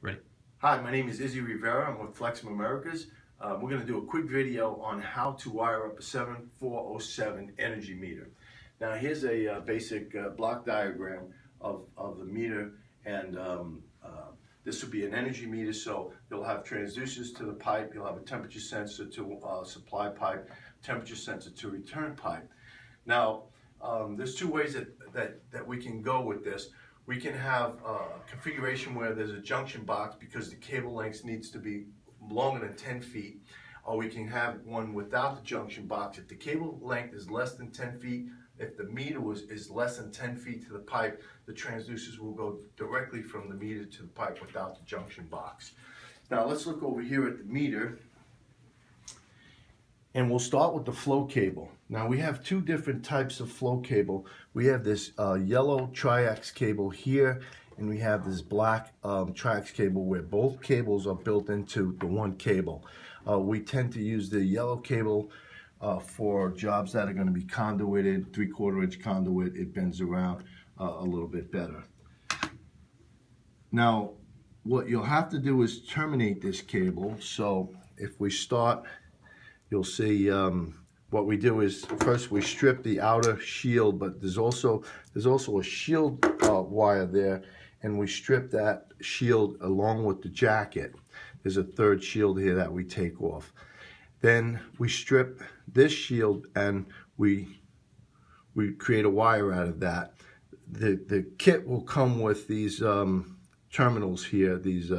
Ready? Hi, my name is Izzy Rivera. I'm with Flexim Americas. We're going to do a quick video on how to wire up a 7407 energy meter. Now here's a basic block diagram of the meter, and this will be an energy meter, so you'll have transducers to the pipe, you'll have a temperature sensor to supply pipe, temperature sensor to return pipe. Now there's two ways that we can go with this. We can have a configuration where there's a junction box because the cable length needs to be longer than 10 feet, or we can have one without the junction box. If the cable length is less than 10 feet, if the meter is less than 10 feet to the pipe, the transducers will go directly from the meter to the pipe without the junction box. Now let's look over here at the meter, and we'll start with the flow cable. Now we have two different types of flow cable. We have this yellow triax cable here, and we have this black triax cable where both cables are built into the one cable. We tend to use the yellow cable for jobs that are going to be conduited, 3/4 inch conduit. It bends around a little bit better. Now what you'll have to do is terminate this cable. So if we start, you'll see what we do is first we strip the outer shield, but there's also a shield wire there, and we strip that shield along with the jacket. There's a third shield here that we take off. Then we strip this shield and we create a wire out of that. The kit will come with these terminals here, these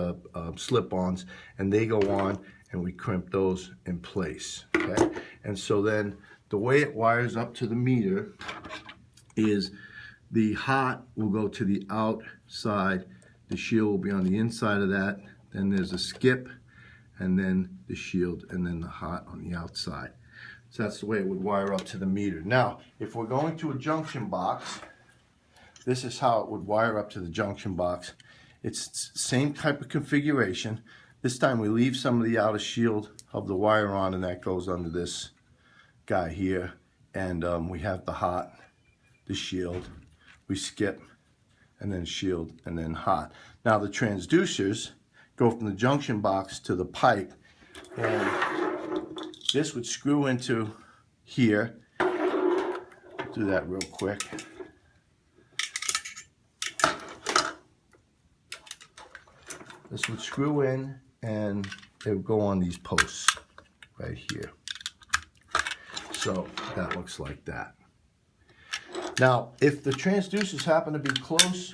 slip-ons, and they go on, and we crimp those in place. Okay, and so then the way it wires up to the meter is the hot will go to the outside, the shield will be on the inside of that, then there's a skip, and then the shield, and then the hot on the outside. So that's the way it would wire up to the meter. Now if we're going to a junction box, this is how it would wire up to the junction box. It's the same type of configuration. This time we leave some of the outer shield of the wire on, and that goes under this guy here, and we have the hot, the shield, we skip, and then shield, and then hot. Now the transducers go from the junction box to the pipe, and this would screw into here. Do that real quick. This would screw in, and it would go on these posts right here. So that looks like that. Now if the transducers happen to be close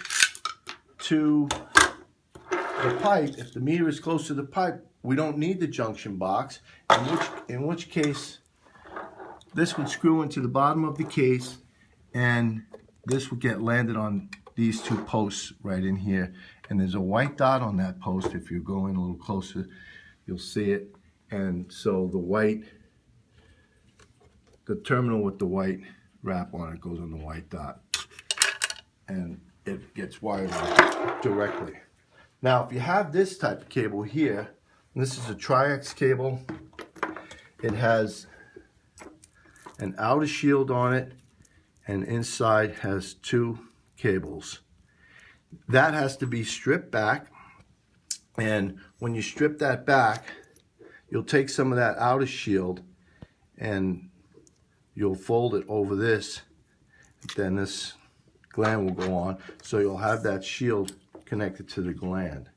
to the pipe, if the meter is close to the pipe, we don't need the junction box, in which case this would screw into the bottom of the case, and this would get landed on these two posts right in here, and there's a white dot on that post. If you go in a little closer, you'll see it. And so the terminal with the white wrap on it goes on the white dot, and it gets wired directly. Now if you have this type of cable here, and this is a triax cable, it has an outer shield on it, and inside has two cables. That has to be stripped back, and when you strip that back, you'll take some of that outer shield and you'll fold it over this, then this gland will go on, so you'll have that shield connected to the gland,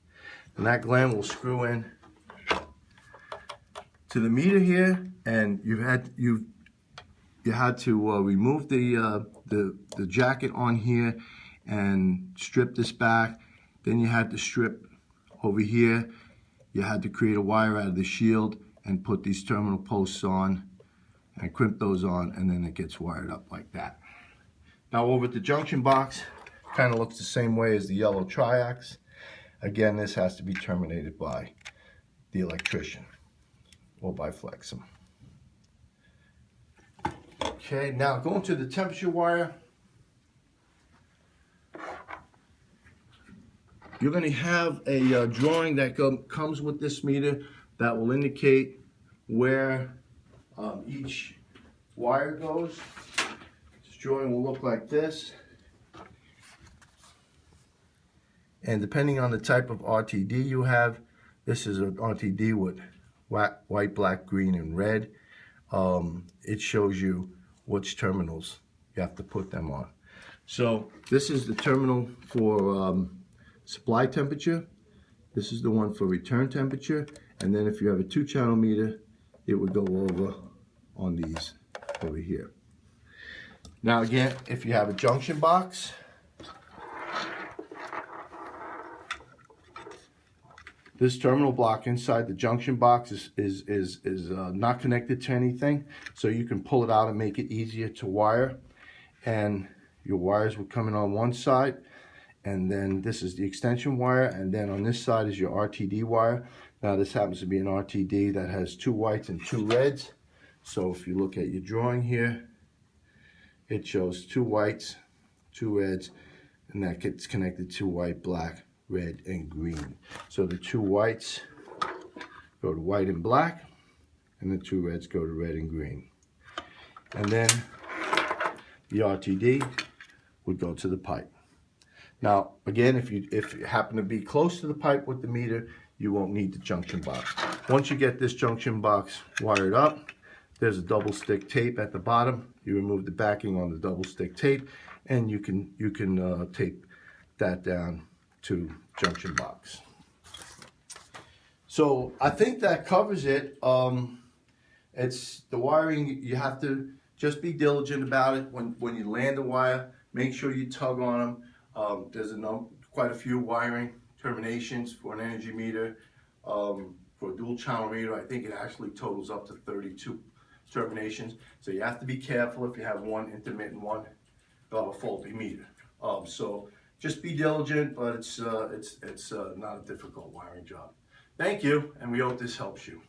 and that gland will screw in to the meter here, and you had to remove the jacket on here and strip this back. Then you had to strip over here. You had to create a wire out of the shield and put these terminal posts on and crimp those on, and then it gets wired up like that. Now over at the junction box, kind of looks the same way as the yellow triax. Again, this has to be terminated by the electrician or by Flexim. Okay, now going to the temperature wire, you're going to have a drawing that comes with this meter that will indicate where each wire goes. This drawing will look like this. And depending on the type of RTD you have, this is an RTD with white, black, green, and red. It shows you which terminals you have to put them on. So this is the terminal for supply temperature. This is the one for return temperature. And then if you have a 2-channel meter, it would go over on these over here. Now again, if you have a junction box, this terminal block inside the junction box is not connected to anything, so you can pull it out and make it easier to wire. And your wires would come in on one side, and then this is the extension wire, and then on this side is your RTD wire. Now this happens to be an RTD that has 2 whites and 2 reds. So if you look at your drawing here, it shows 2 whites, 2 reds, and that gets connected to white, black, red, and green. So the 2 whites go to white and black, and the 2 reds go to red and green. And then the RTD would go to the pipe. Now again, if you happen to be close to the pipe with the meter, you won't need the junction box. Once you get this junction box wired up, there's a double stick tape at the bottom. You remove the backing on the double stick tape, and you can tape that down to junction box. So I think that covers it. It's the wiring. You have to just be diligent about it. When you land the wire, make sure you tug on them. There's quite a few wiring terminations for an energy meter. For a dual channel meter, I think it actually totals up to 32 terminations. So you have to be careful. If you have one intermittent one, you'll have a faulty meter. So just be diligent, but it's not a difficult wiring job. Thank you, and we hope this helps you.